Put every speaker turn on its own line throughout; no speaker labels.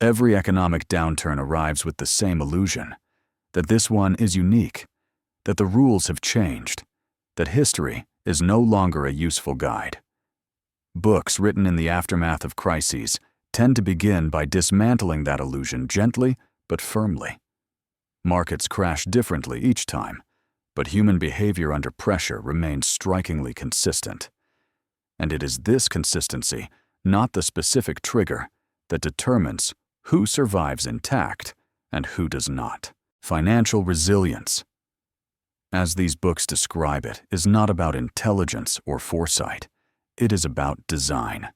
Every economic downturn arrives with the same illusion, that this one is unique, that the rules have changed, that history is no longer a useful guide. Books written in the aftermath of crises tend to begin by dismantling that illusion gently but firmly. Markets crash differently each time, but human behavior under pressure remains strikingly consistent. And it is this consistency, not the specific trigger, that determines who survives intact and who does not. Financial resilience, as these books describe it, is not about intelligence or foresight. It is about design.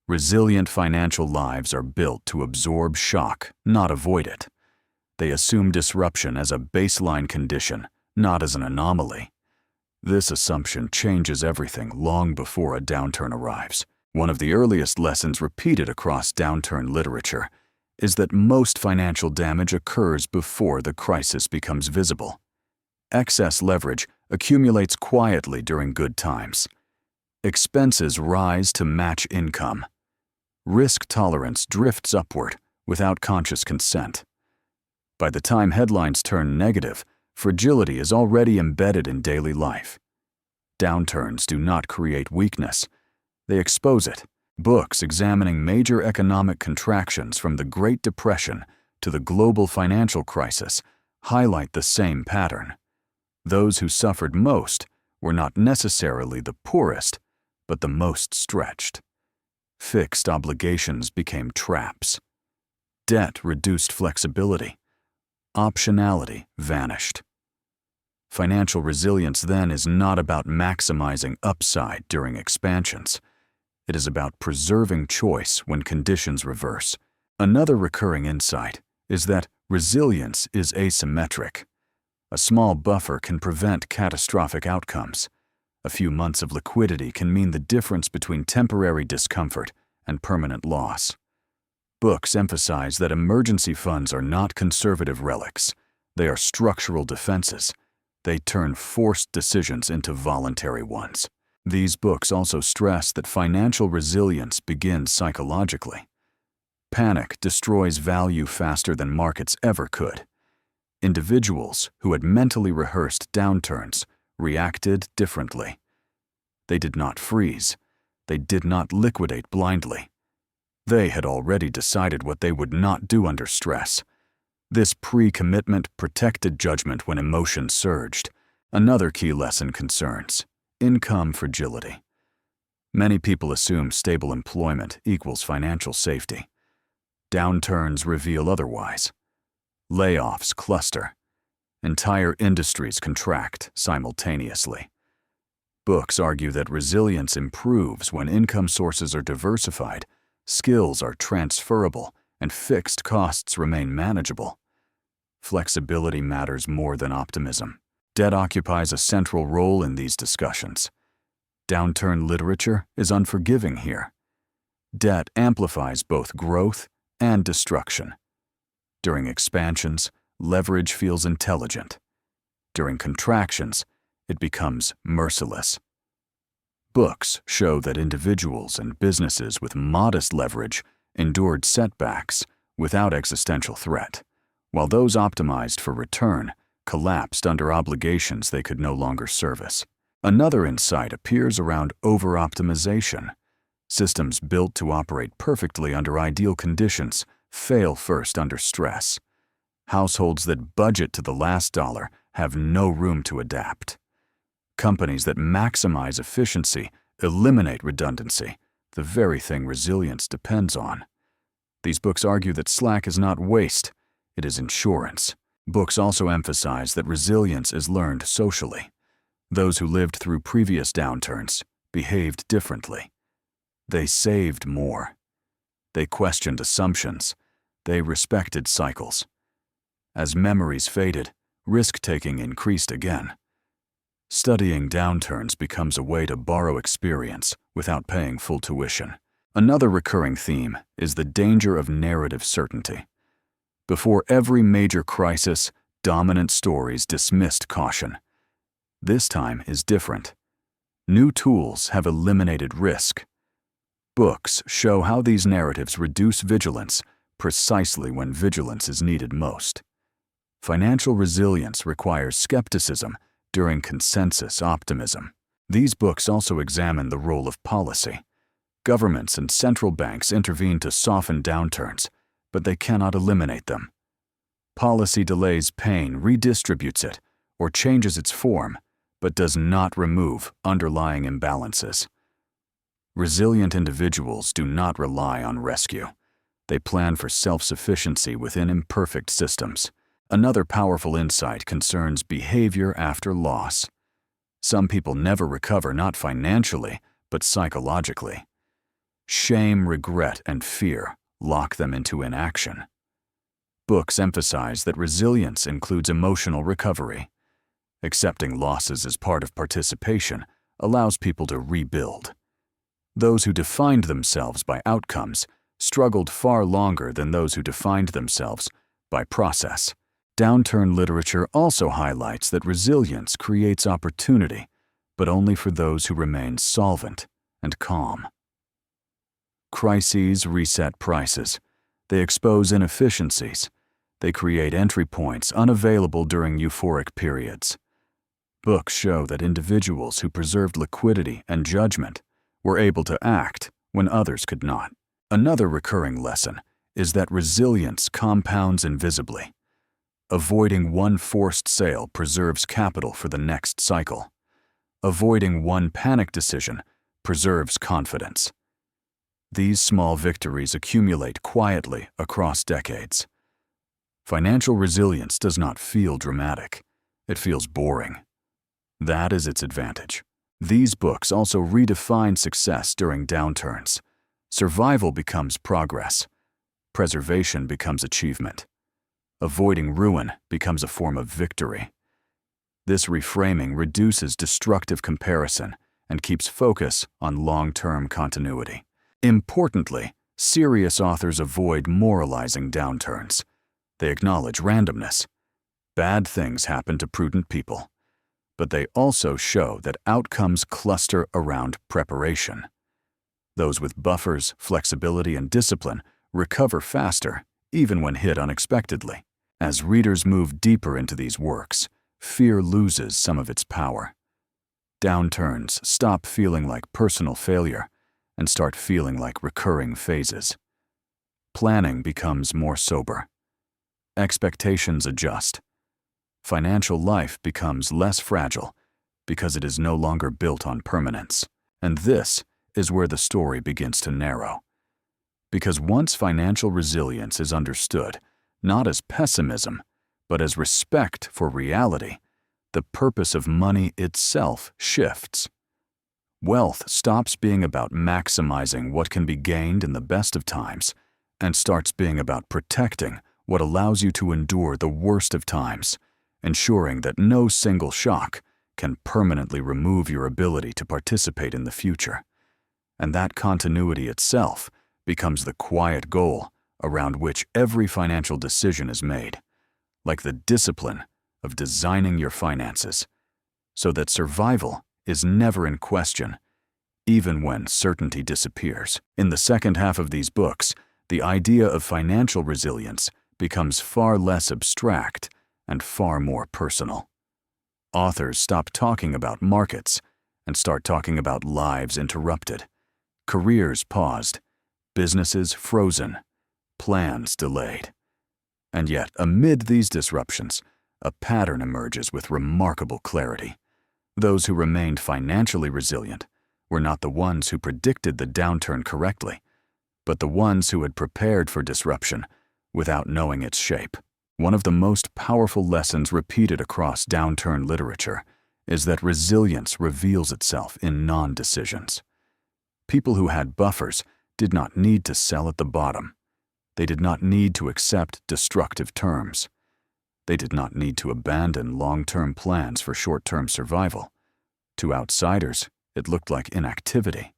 Resilient financial lives are built to absorb shock, not avoid it. They assume disruption as a baseline condition, not as an anomaly. This assumption changes everything long before a downturn arrives. One of the earliest lessons repeated across downturn literature is that most financial damage occurs before the crisis becomes visible. Excess leverage accumulates quietly during good times. Expenses rise to match income. Risk tolerance drifts upward without conscious consent. By the time headlines turn negative, fragility is already embedded in daily life. Downturns do not create weakness. They expose it. Books examining major economic contractions from the Great Depression to the global financial crisis highlight the same pattern. Those who suffered most were not necessarily the poorest, but the most stretched. Fixed obligations became traps. Debt reduced flexibility. Optionality vanished. Financial resilience then is not about maximizing upside during expansions. It is about preserving choice when conditions reverse. Another recurring insight is that resilience is asymmetric. A small buffer can prevent catastrophic outcomes. A few months of liquidity can mean the difference between temporary discomfort and permanent loss. Books emphasize that emergency funds are not conservative relics. They are structural defenses. They turn forced decisions into voluntary ones. These books also stress that financial resilience begins psychologically. Panic destroys value faster than markets ever could. Individuals who had mentally rehearsed downturns reacted differently. They did not freeze. They did not liquidate blindly. They had already decided what they would not do under stress. This pre-commitment protected judgment when emotions surged. Another key lesson concerns income fragility. Many people assume stable employment equals financial safety. Downturns reveal otherwise. Layoffs cluster. Entire industries contract simultaneously. Books argue that resilience improves when income sources are diversified, skills are transferable, and fixed costs remain manageable. Flexibility matters more than optimism. Debt occupies a central role in these discussions. Downturn literature is unforgiving here. Debt amplifies both growth and destruction. During expansions, leverage feels intelligent. During contractions, it becomes merciless. Books show that individuals and businesses with modest leverage endured setbacks without existential threat, while those optimized for return collapsed under obligations they could no longer service. Another insight appears around over-optimization. Systems built to operate perfectly under ideal conditions fail first under stress. Households that budget to the last dollar have no room to adapt. Companies that maximize efficiency eliminate redundancy, the very thing resilience depends on. These books argue that slack is not waste, it is insurance. Books also emphasize that resilience is learned socially. Those who lived through previous downturns behaved differently. They saved more. They questioned assumptions. They respected cycles. As memories faded, risk-taking increased again. Studying downturns becomes a way to borrow experience without paying full tuition. Another recurring theme is the danger of narrative certainty. Before every major crisis, dominant stories dismissed caution. This time is different. New tools have eliminated risk. Books show how these narratives reduce vigilance, precisely when vigilance is needed most. Financial resilience requires skepticism during consensus optimism. These books also examine the role of policy. Governments and central banks intervene to soften downturns, but they cannot eliminate them. Policy delays pain, redistributes it, or changes its form, but does not remove underlying imbalances. Resilient individuals do not rely on rescue. They plan for self-sufficiency within imperfect systems. Another powerful insight concerns behavior after loss. Some people never recover, not financially, but psychologically. Shame, regret, and fear lock them into inaction. Books emphasize that resilience includes emotional recovery. Accepting losses as part of participation allows people to rebuild. Those who defined themselves by outcomes struggled far longer than those who defined themselves by process. Downturn literature also highlights that resilience creates opportunity, but only for those who remain solvent and calm. Crises reset prices. They expose inefficiencies. They create entry points unavailable during euphoric periods. Books show that individuals who preserved liquidity and judgment were able to act when others could not. Another recurring lesson is that resilience compounds invisibly. Avoiding one forced sale preserves capital for the next cycle. Avoiding one panic decision preserves confidence. These small victories accumulate quietly across decades. Financial resilience does not feel dramatic. It feels boring. That is its advantage. These books also redefine success during downturns. Survival becomes progress. Preservation becomes achievement. Avoiding ruin becomes a form of victory. This reframing reduces destructive comparison and keeps focus on long-term continuity. Importantly, serious authors avoid moralizing downturns. They acknowledge randomness. Bad things happen to prudent people. But they also show that outcomes cluster around preparation. Those with buffers, flexibility, and discipline recover faster, even when hit unexpectedly. As readers move deeper into these works, fear loses some of its power. Downturns stop feeling like personal failure and start feeling like recurring phases. Planning becomes more sober. Expectations adjust. Financial life becomes less fragile because it is no longer built on permanence. And this is where the story begins to narrow. Because once financial resilience is understood, not as pessimism, but as respect for reality, the purpose of money itself shifts. Wealth stops being about maximizing what can be gained in the best of times and starts being about protecting what allows you to endure the worst of times, ensuring that no single shock can permanently remove your ability to participate in the future. And that continuity itself becomes the quiet goal around which every financial decision is made, like the discipline of designing your finances, so that survival is never in question, even when certainty disappears. In the second half of these books, the idea of financial resilience becomes far less abstract and far more personal. Authors stop talking about markets and start talking about lives interrupted, careers paused, businesses frozen, plans delayed. And yet, amid these disruptions, a pattern emerges with remarkable clarity. Those who remained financially resilient were not the ones who predicted the downturn correctly, but the ones who had prepared for disruption without knowing its shape. One of the most powerful lessons repeated across downturn literature is that resilience reveals itself in non-decisions. People who had buffers did not need to sell at the bottom. They did not need to accept destructive terms. They did not need to abandon long-term plans for short-term survival. To outsiders, it looked like inactivity.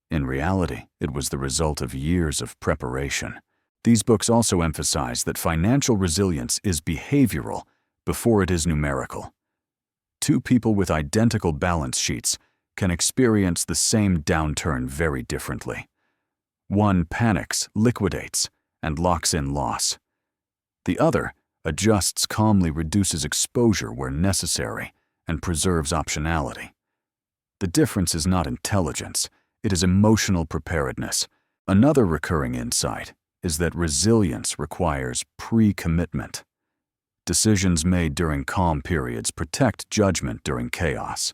In reality, it was the result of years of preparation. These books also emphasize that financial resilience is behavioral before it is numerical. Two people with identical balance sheets can experience the same downturn very differently. One panics, liquidates, and locks in loss. The other adjusts calmly, reduces exposure where necessary, and preserves optionality. The difference is not intelligence, it is emotional preparedness. Another recurring insight is that resilience requires pre-commitment. Decisions made during calm periods protect judgment during chaos.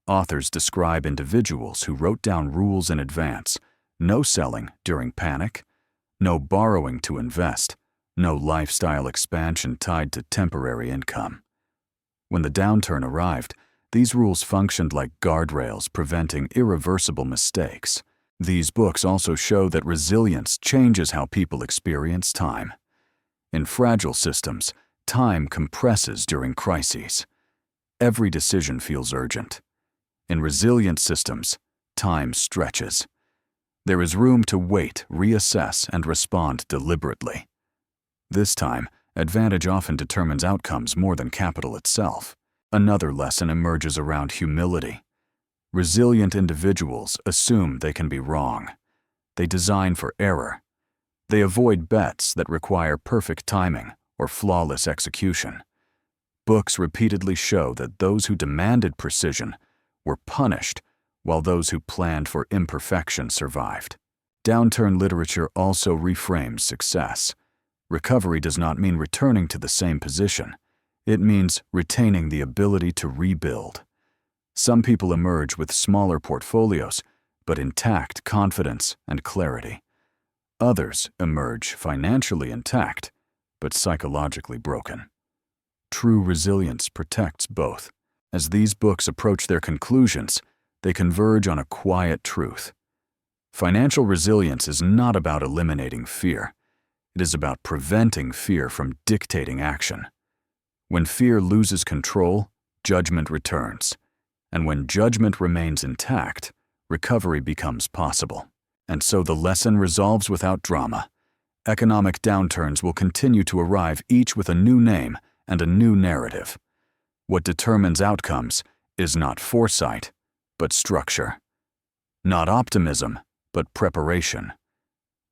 Authors describe individuals who wrote down rules in advance: no selling during panic, no borrowing to invest, no lifestyle expansion tied to temporary income. When the downturn arrived, these rules functioned like guardrails preventing irreversible mistakes. These books also show that resilience changes how people experience time. In fragile systems, time compresses during crises. Every decision feels urgent. In resilient systems, time stretches. There is room to wait, reassess, and respond deliberately. This time, advantage often determines outcomes more than capital itself. Another lesson emerges around humility. Resilient individuals assume they can be wrong. They design for error. They avoid bets that require perfect timing or flawless execution. Books repeatedly show that those who demanded precision were punished, while those who planned for imperfection survived. Downturn literature also reframes success. Recovery does not mean returning to the same position. It means retaining the ability to rebuild. Some people emerge with smaller portfolios, but intact confidence and clarity. Others emerge financially intact, but psychologically broken. True resilience protects both. As these books approach their conclusions, they converge on a quiet truth. Financial resilience is not about eliminating fear. It is about preventing fear from dictating action. When fear loses control, judgment returns. And when judgment remains intact, recovery becomes possible. And so the lesson resolves without drama. Economic downturns will continue to arrive, each with a new name and a new narrative. What determines outcomes is not foresight, but structure. Not optimism, but preparation.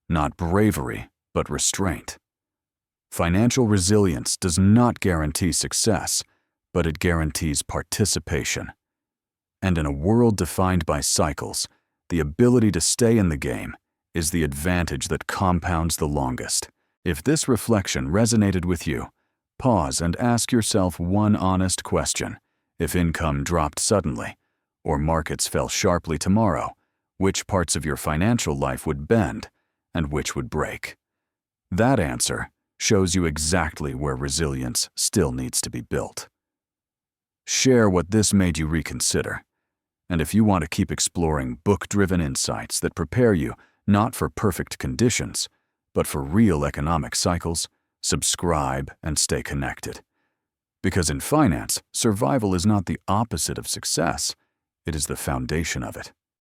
Not bravery, but restraint. Financial resilience does not guarantee success, but it guarantees participation. And in a world defined by cycles, the ability to stay in the game is the advantage that compounds the longest. If this reflection resonated with you, pause and ask yourself one honest question. If income dropped suddenly, or markets fell sharply tomorrow, which parts of your financial life would bend and which would break? That answer shows you exactly where resilience still needs to be built. Share what this made you reconsider. And if you want to keep exploring book-driven insights that prepare you not for perfect conditions, but for real economic cycles, subscribe and stay connected. Because in finance, survival is not the opposite of success, it is the foundation of it.